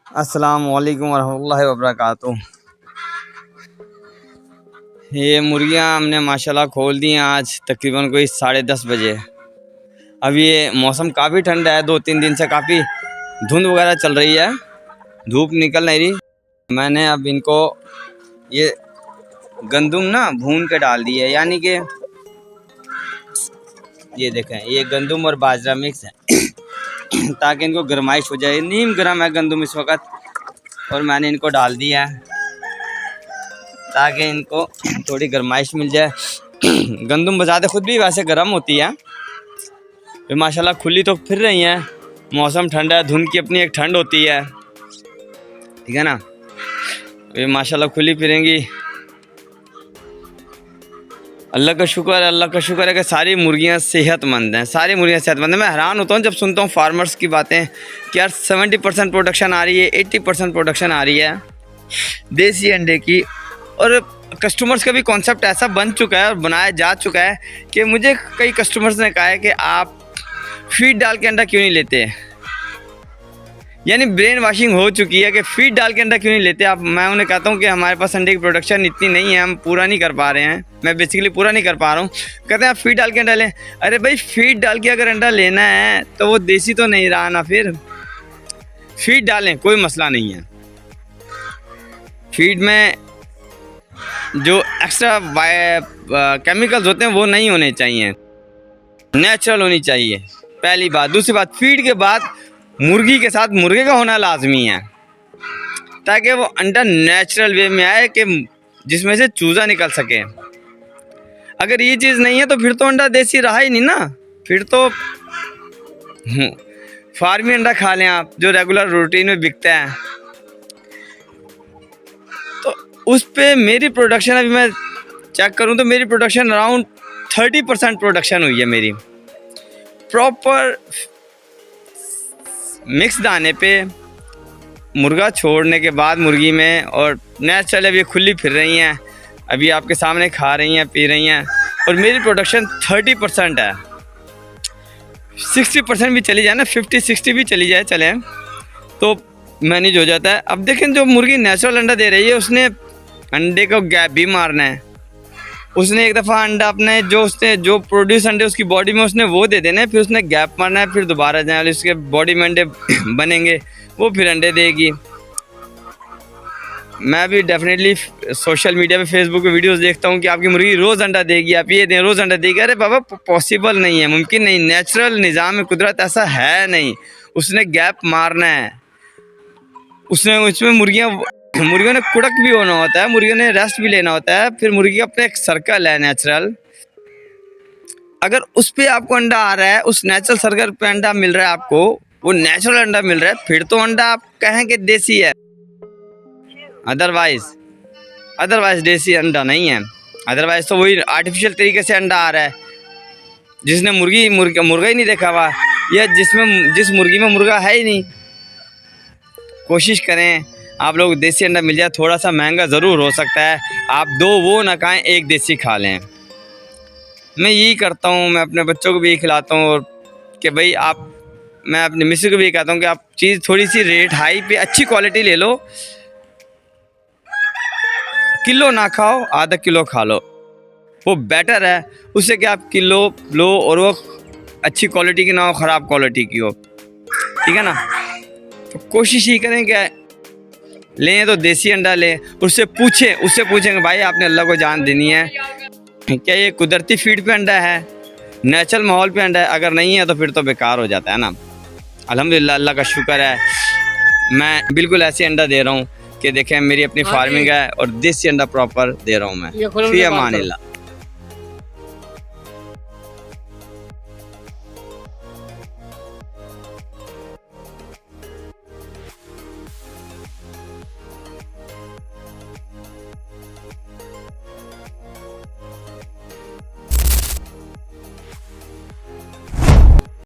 अस्सलाम वालेकुम वरहमतुल्लाहि वबरकातुहू। ये मुर्गियाँ हमने माशाल्लाह खोल दी हैं आज तकरीबन कोई 10:30 बजे। अब ये मौसम काफ़ी ठंडा है, 2-3 दिन से काफ़ी धुंध वगैरह चल रही है, धूप निकल नहीं रही। मैंने अब इनको ये गंदुम ना भून के डाल दी है, यानी कि ये देखें ये गंदुम और बाजरा मिक्स है ताकि इनको गर्माइश हो जाए। नीम गर्म है गंदुम इस वक्त और मैंने इनको डाल दिया है ताकि इनको थोड़ी गर्माइश मिल जाए। गंदुम बजाते ख़ुद भी वैसे गर्म होती है, तो माशाल्लाह खुली तो फिर रही हैं। मौसम ठंडा है, धुंध की अपनी एक ठंड होती है, ठीक है ना। ये माशाल्लाह खुली फिरेंगी। अल्लाह का शुक्र है कि सारी मुर्गियाँ सेहतमंद हैं, सारी मुर्गियाँ सेहतमंद हैं। मैं हैरान होता हूँ जब सुनता हूँ फार्मर्स की बातें कि यार 70% प्रोडक्शन आ रही है, 80% प्रोडक्शन आ रही है देसी अंडे की। और कस्टमर्स का भी कॉन्सेप्ट ऐसा बन चुका है और बनाया जा चुका है कि मुझे कई कस्टमर्स ने कहा है कि आप फीड डाल के अंडा क्यों नहीं लेते, यानी ब्रेन वॉशिंग हो चुकी है कि फीड डाल के अंडा क्यों नहीं लेते आप। मैं उन्हें कहता हूँ कि हमारे पास अंडे की प्रोडक्शन इतनी नहीं है, हम पूरा नहीं कर पा रहे हैं, मैं बेसिकली पूरा नहीं कर पा रहा हूँ। कहते हैं आप फीड डाल के अंडा लें। अरे भाई फीड डाल के अगर अंडा लेना है तो वो देसी तो नहीं रहा ना, फिर फीड डालें कोई मसला नहीं है। फीड में जो एक्स्ट्रा केमिकल्स होते हैं वो नहीं होने चाहिए, नेचुरल होनी चाहिए, पहली बात। दूसरी बात, फीड के बाद मुर्गी के साथ मुर्गे का होना लाजमी है ताकि वो अंडा नेचुरल वे में आए कि जिसमें से चूज़ा निकल सके। अगर ये चीज़ नहीं है तो फिर तो अंडा देसी रहा ही नहीं ना, फिर तो फार्मी अंडा खा लें आप जो रेगुलर रूटीन में बिकता है। तो उस पे मेरी प्रोडक्शन अभी मैं चेक करूं तो मेरी प्रोडक्शन अराउंड 30% प्रोडक्शन हुई है मेरी। प्रॉपर मिक्स दाने पे मुर्गा छोड़ने के बाद मुर्गी में, और नेचुरल अभी खुली फिर रही हैं, अभी आपके सामने खा रही हैं, पी रही हैं, और मेरी प्रोडक्शन 30% है। 60% भी चली जाए ना, 50-60 भी चली जाए चले तो मैनेज हो जाता है। अब देखें जो मुर्गी नेचुरल अंडा दे रही है उसने अंडे को गैप भी मारना है। उसने एक दफ़ा अंडा अपने जो प्रोड्यूस अंडे उसकी बॉडी में उसने वो दे देने, फिर उसने गैप मारना है, फिर दोबारा जाए उसके बॉडी में अंडे बनेंगे, वो फिर अंडे देगी। मैं भी डेफिनेटली सोशल मीडिया पे फेसबुक पे वीडियोस देखता हूँ कि आपकी मुर्गी रोज़ अंडा देगी, आप ये दें रोज़ अंडा देगी। अरे बाबा पॉसिबल नहीं है, मुमकिन नहीं, नेचुरल निज़ाम में कुदरत ऐसा है नहीं। उसने गैप मारना है, उसमें मुर्गियों ने कुड़क भी होना होता है, मुर्गियों ने रेस्ट भी लेना होता है, फिर मुर्गी का अपना एक सर्कल है नेचुरल। अगर उस पर आपको अंडा आ रहा है, उस नेचुरल सर्कल पे अंडा मिल रहा है आपको, वो नेचुरल अंडा मिल रहा है, फिर तो अंडा आप कहें कि देसी है। अदरवाइज देसी अंडा नहीं है। अदरवाइज तो वही आर्टिफिशियल तरीके से अंडा आ रहा है, जिसने मुर्गा ही नहीं देखा हुआ, या जिस मुर्गी में मुर्गा है ही नहीं। कोशिश करें आप लोग देसी अंडा मिल जाए, थोड़ा सा महंगा ज़रूर हो सकता है, आप 2 वो ना खाएं, 1 देसी खा लें। मैं यही करता हूँ, मैं अपने बच्चों को भी खिलाता हूँ, और कि भाई मैं अपने मिसेज को भी कहता हूँ कि आप चीज़ थोड़ी सी रेट हाई पे अच्छी क्वालिटी ले लो, किलो ना खाओ, आधा किलो खा लो, वो बेटर है उससे कि आप किलो लो और वो अच्छी क्वालिटी की ना हो, ख़राब क्वालिटी की हो, ठीक है ना। तो कोशिश ही करें कि लें तो देसी अंडा लें, उससे पूछें भाई आपने अल्लाह को जान देनी है, क्या ये कुदरती फीड पे अंडा है, नेचुरल माहौल पे अंडा है। अगर नहीं है तो फिर तो बेकार हो जाता है ना। अल्हम्दुलिल्लाह अल्लाह का शुक्र है, मैं बिल्कुल ऐसे अंडा दे रहा हूँ कि देखें मेरी अपनी फार्मिंग है और देसी अंडा प्रॉपर दे रहा हूँ मैं। फी अमानिल्लाह।